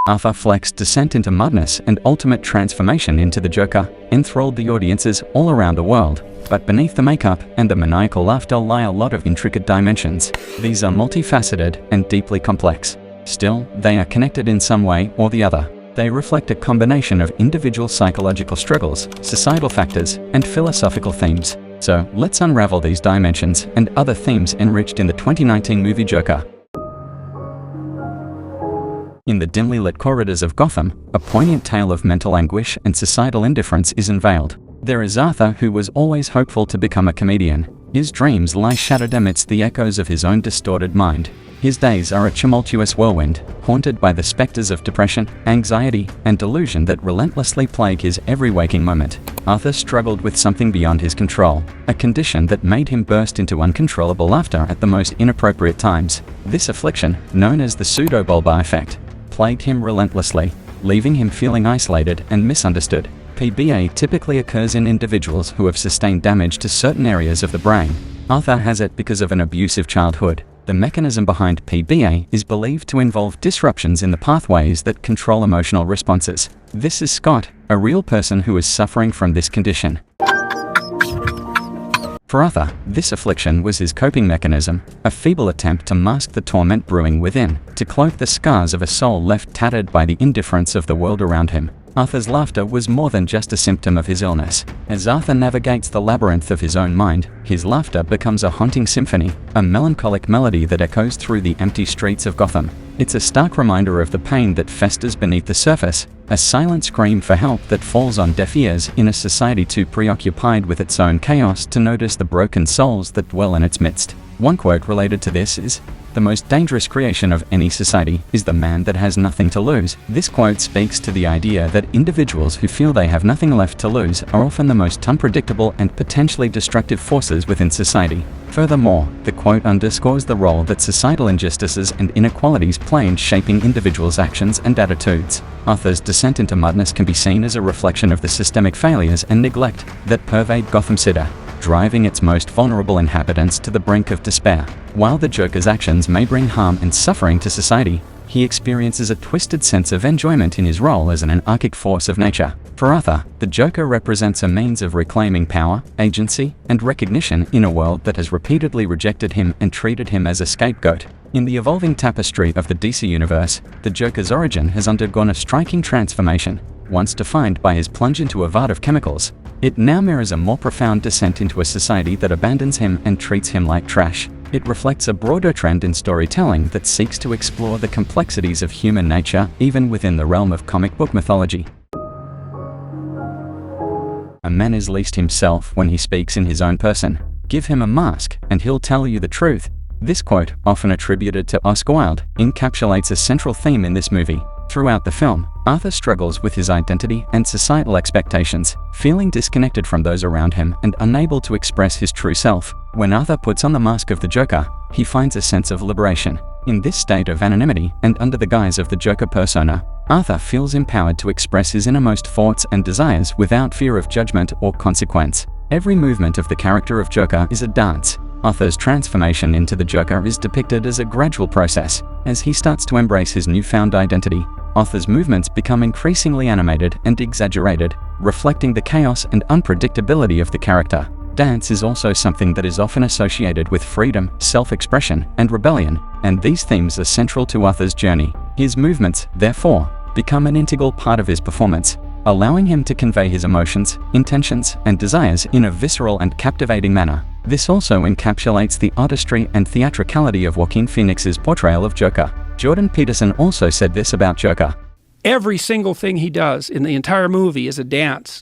Arthur Fleck's descent into madness and ultimate transformation into the Joker enthralled the audiences all around the world. But beneath the makeup and the maniacal laughter lie a lot of intricate dimensions. These are multifaceted and deeply complex. Still, they are connected in some way or the other. They reflect a combination of individual psychological struggles, societal factors, and philosophical themes. So, let's unravel these dimensions and other themes enriched in the 2019 movie Joker. In the dimly lit corridors of Gotham, a poignant tale of mental anguish and societal indifference is unveiled. There is Arthur, who was always hopeful to become a comedian. His dreams lie shattered amidst the echoes of his own distorted mind. His days are a tumultuous whirlwind, haunted by the specters of depression, anxiety, and delusion that relentlessly plague his every waking moment. Arthur struggled with something beyond his control, a condition that made him burst into uncontrollable laughter at the most inappropriate times. This affliction, known as the pseudo-bulbar effect, plagued him relentlessly, leaving him feeling isolated and misunderstood. PBA typically occurs in individuals who have sustained damage to certain areas of the brain. Arthur has it because of an abusive childhood. The mechanism behind PBA is believed to involve disruptions in the pathways that control emotional responses. This is Scott, a real person who is suffering from this condition. For Arthur, this affliction was his coping mechanism, a feeble attempt to mask the torment brewing within, to cloak the scars of a soul left tattered by the indifference of the world around him. Arthur's laughter was more than just a symptom of his illness. As Arthur navigates the labyrinth of his own mind, his laughter becomes a haunting symphony, a melancholic melody that echoes through the empty streets of Gotham. It's a stark reminder of the pain that festers beneath the surface, a silent scream for help that falls on deaf ears in a society too preoccupied with its own chaos to notice the broken souls that dwell in its midst. One quote related to this is, "The most dangerous creation of any society is the man that has nothing to lose." This quote speaks to the idea that individuals who feel they have nothing left to lose are often the most unpredictable and potentially destructive forces within society. Furthermore, the quote underscores the role that societal injustices and inequalities play in shaping individuals' actions and attitudes. Arthur's descent into madness can be seen as a reflection of the systemic failures and neglect that pervade Gotham City, driving its most vulnerable inhabitants to the brink of despair. While the Joker's actions may bring harm and suffering to society, he experiences a twisted sense of enjoyment in his role as an anarchic force of nature. For Arthur, the Joker represents a means of reclaiming power, agency, and recognition in a world that has repeatedly rejected him and treated him as a scapegoat. In the evolving tapestry of the DC Universe, the Joker's origin has undergone a striking transformation. Once defined by his plunge into a vat of chemicals, it now mirrors a more profound descent into a society that abandons him and treats him like trash. It reflects a broader trend in storytelling that seeks to explore the complexities of human nature even within the realm of comic book mythology. A man is least himself when he speaks in his own person. Give him a mask, and he'll tell you the truth. This quote, often attributed to Oscar Wilde, encapsulates a central theme in this movie. Throughout the film, Arthur struggles with his identity and societal expectations, feeling disconnected from those around him and unable to express his true self. When Arthur puts on the mask of the Joker, he finds a sense of liberation. In this state of anonymity and under the guise of the Joker persona, Arthur feels empowered to express his innermost thoughts and desires without fear of judgment or consequence. Every movement of the character of Joker is a dance. Arthur's transformation into the Joker is depicted as a gradual process. As he starts to embrace his newfound identity, Arthur's movements become increasingly animated and exaggerated, reflecting the chaos and unpredictability of the character. Dance is also something that is often associated with freedom, self-expression, and rebellion, and these themes are central to Arthur's journey. His movements, therefore, become an integral part of his performance, allowing him to convey his emotions, intentions, and desires in a visceral and captivating manner. This also encapsulates the artistry and theatricality of Joaquin Phoenix's portrayal of Joker. Jordan Peterson also said this about Joker. Every single thing he does in the entire movie is a dance.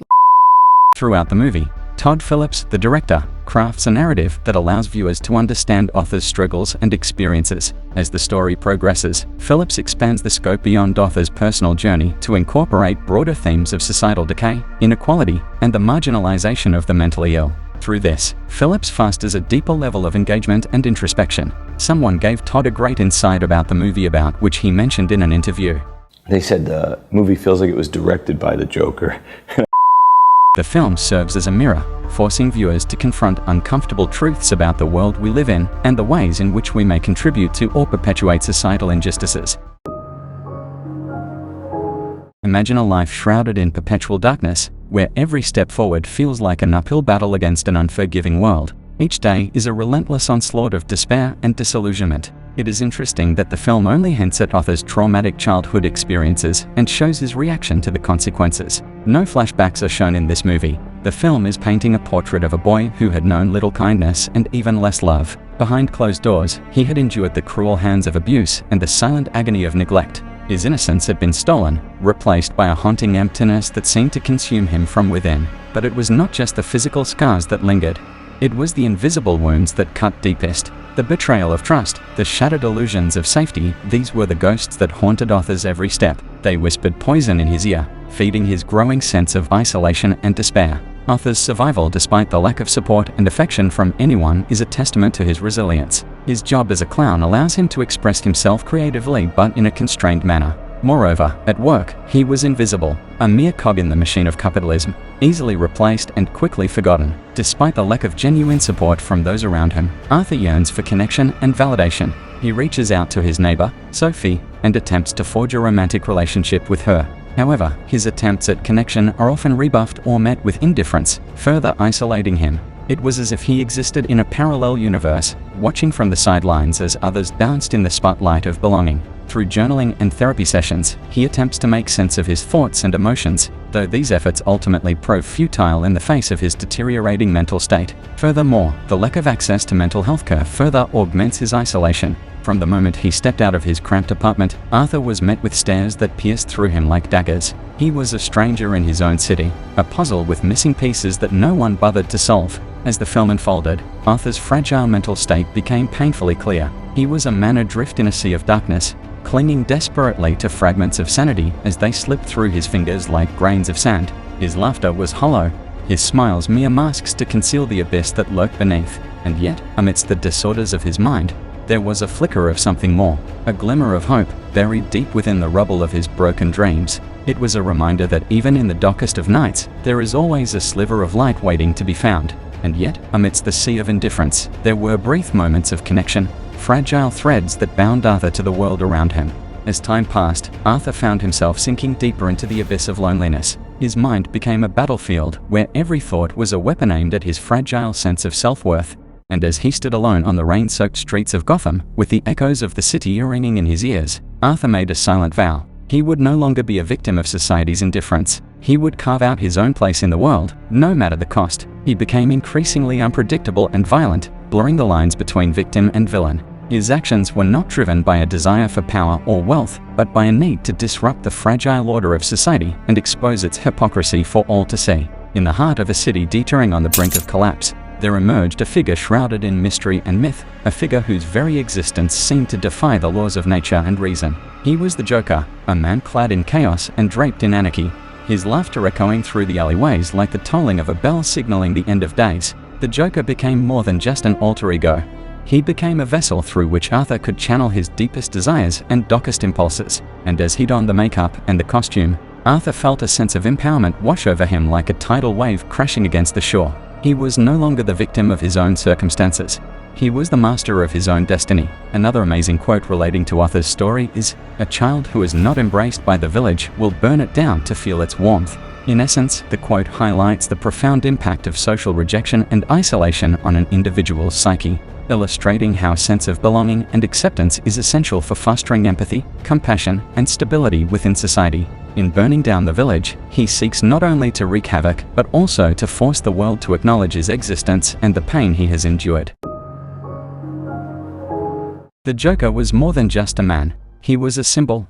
Throughout the movie, Todd Phillips, the director, crafts a narrative that allows viewers to understand Arthur's struggles and experiences. As the story progresses, Phillips expands the scope beyond Arthur's personal journey to incorporate broader themes of societal decay, inequality, and the marginalization of the mentally ill. Through this, Phillips fosters a deeper level of engagement and introspection. Someone gave Todd a great insight about the movie, about which he mentioned in an interview. They said the movie feels like it was directed by the Joker. The film serves as a mirror, forcing viewers to confront uncomfortable truths about the world we live in and the ways in which we may contribute to or perpetuate societal injustices. Imagine a life shrouded in perpetual darkness, where every step forward feels like an uphill battle against an unforgiving world. Each day is a relentless onslaught of despair and disillusionment. It is interesting that the film only hints at Arthur's traumatic childhood experiences and shows his reaction to the consequences. No flashbacks are shown in this movie. The film is painting a portrait of a boy who had known little kindness and even less love. Behind closed doors, he had endured the cruel hands of abuse and the silent agony of neglect. His innocence had been stolen, replaced by a haunting emptiness that seemed to consume him from within. But it was not just the physical scars that lingered. It was the invisible wounds that cut deepest. The betrayal of trust, the shattered illusions of safety, these were the ghosts that haunted Arthur's every step. They whispered poison in his ear, feeding his growing sense of isolation and despair. Arthur's survival despite the lack of support and affection from anyone is a testament to his resilience. His job as a clown allows him to express himself creatively but in a constrained manner. Moreover, at work, he was invisible, a mere cog in the machine of capitalism, easily replaced and quickly forgotten. Despite the lack of genuine support from those around him, Arthur yearns for connection and validation. He reaches out to his neighbor, Sophie, and attempts to forge a romantic relationship with her. However, his attempts at connection are often rebuffed or met with indifference, further isolating him. It was as if he existed in a parallel universe, watching from the sidelines as others danced in the spotlight of belonging. Through journaling and therapy sessions, he attempts to make sense of his thoughts and emotions, though these efforts ultimately prove futile in the face of his deteriorating mental state. Furthermore, the lack of access to mental health care further augments his isolation. From the moment he stepped out of his cramped apartment, Arthur was met with stares that pierced through him like daggers. He was a stranger in his own city, a puzzle with missing pieces that no one bothered to solve. As the film unfolded, Arthur's fragile mental state became painfully clear. He was a man adrift in a sea of darkness, clinging desperately to fragments of sanity as they slipped through his fingers like grains of sand. His laughter was hollow, his smiles mere masks to conceal the abyss that lurked beneath. And yet, amidst the disorders of his mind, there was a flicker of something more, a glimmer of hope, buried deep within the rubble of his broken dreams. It was a reminder that even in the darkest of nights, there is always a sliver of light waiting to be found. And yet, amidst the sea of indifference, there were brief moments of connection, fragile threads that bound Arthur to the world around him. As time passed, Arthur found himself sinking deeper into the abyss of loneliness. His mind became a battlefield where every thought was a weapon aimed at his fragile sense of self-worth. And as he stood alone on the rain-soaked streets of Gotham, with the echoes of the city ringing in his ears, Arthur made a silent vow. He would no longer be a victim of society's indifference. He would carve out his own place in the world, no matter the cost. He became increasingly unpredictable and violent, blurring the lines between victim and villain. His actions were not driven by a desire for power or wealth, but by a need to disrupt the fragile order of society and expose its hypocrisy for all to see. In the heart of a city teetering on the brink of collapse, there emerged a figure shrouded in mystery and myth, a figure whose very existence seemed to defy the laws of nature and reason. He was the Joker, a man clad in chaos and draped in anarchy, his laughter echoing through the alleyways like the tolling of a bell signaling the end of days. The Joker became more than just an alter ego. He became a vessel through which Arthur could channel his deepest desires and darkest impulses. And as he donned the makeup and the costume, Arthur felt a sense of empowerment wash over him like a tidal wave crashing against the shore. He was no longer the victim of his own circumstances. He was the master of his own destiny. Another amazing quote relating to Arthur's story is, "A child who is not embraced by the village will burn it down to feel its warmth." In essence, the quote highlights the profound impact of social rejection and isolation on an individual's psyche, illustrating how a sense of belonging and acceptance is essential for fostering empathy, compassion, and stability within society. In burning down the village, he seeks not only to wreak havoc, but also to force the world to acknowledge his existence and the pain he has endured. The Joker was more than just a man. He was a symbol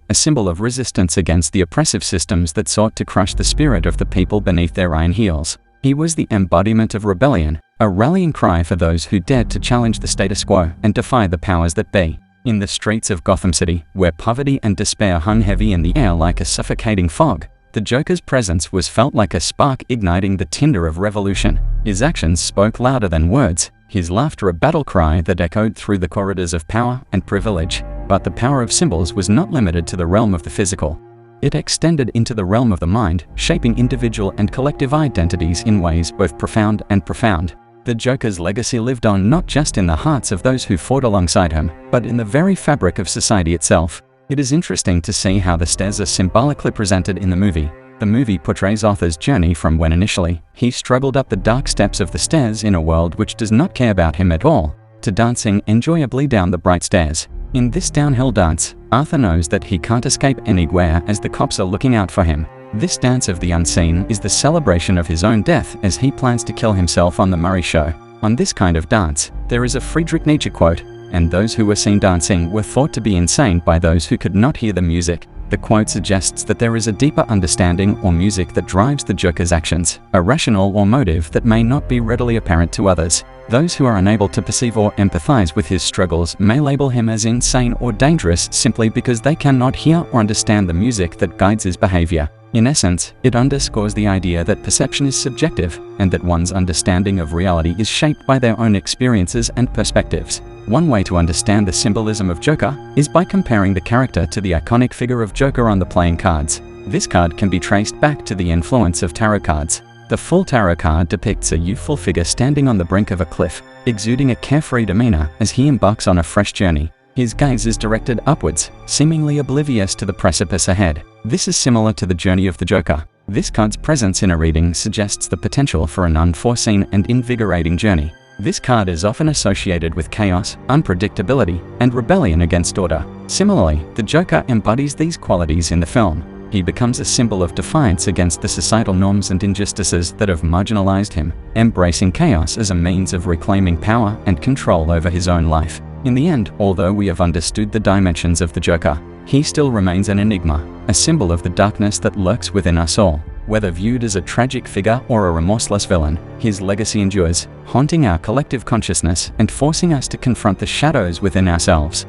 of resistance against the oppressive systems that sought to crush the spirit of the people beneath their iron heels. He was the embodiment of rebellion, a rallying cry for those who dared to challenge the status quo and defy the powers that be. In the streets of Gotham City, where poverty and despair hung heavy in the air like a suffocating fog, the Joker's presence was felt like a spark igniting the tinder of revolution. His actions spoke louder than words, his laughter a battle cry that echoed through the corridors of power and privilege. But the power of symbols was not limited to the realm of the physical. It extended into the realm of the mind, shaping individual and collective identities in ways both profound and profound. The Joker's legacy lived on not just in the hearts of those who fought alongside him, but in the very fabric of society itself. It is interesting to see how the stairs are symbolically presented in the movie. The movie portrays Arthur's journey from when initially he struggled up the dark steps of the stairs in a world which does not care about him at all, to dancing enjoyably down the bright stairs. In this downhill dance, Arthur knows that he can't escape anywhere as the cops are looking out for him. This dance of the unseen is the celebration of his own death as he plans to kill himself on The Murray Show. On this kind of dance, there is a Friedrich Nietzsche quote, "And those who were seen dancing were thought to be insane by those who could not hear the music." The quote suggests that there is a deeper understanding or music that drives the Joker's actions, a rationale or motive that may not be readily apparent to others. Those who are unable to perceive or empathize with his struggles may label him as insane or dangerous simply because they cannot hear or understand the music that guides his behavior. In essence, it underscores the idea that perception is subjective, and that one's understanding of reality is shaped by their own experiences and perspectives. One way to understand the symbolism of Joker is by comparing the character to the iconic figure of Joker on the playing cards. This card can be traced back to the influence of tarot cards. The full tarot card depicts a youthful figure standing on the brink of a cliff, exuding a carefree demeanor as he embarks on a fresh journey. His gaze is directed upwards, seemingly oblivious to the precipice ahead. This is similar to the journey of the Joker. This card's presence in a reading suggests the potential for an unforeseen and invigorating journey. This card is often associated with chaos, unpredictability, and rebellion against order. Similarly, the Joker embodies these qualities in the film. He becomes a symbol of defiance against the societal norms and injustices that have marginalized him, embracing chaos as a means of reclaiming power and control over his own life. In the end, although we have understood the dimensions of the Joker, he still remains an enigma, a symbol of the darkness that lurks within us all. Whether viewed as a tragic figure or a remorseless villain, his legacy endures, haunting our collective consciousness and forcing us to confront the shadows within ourselves.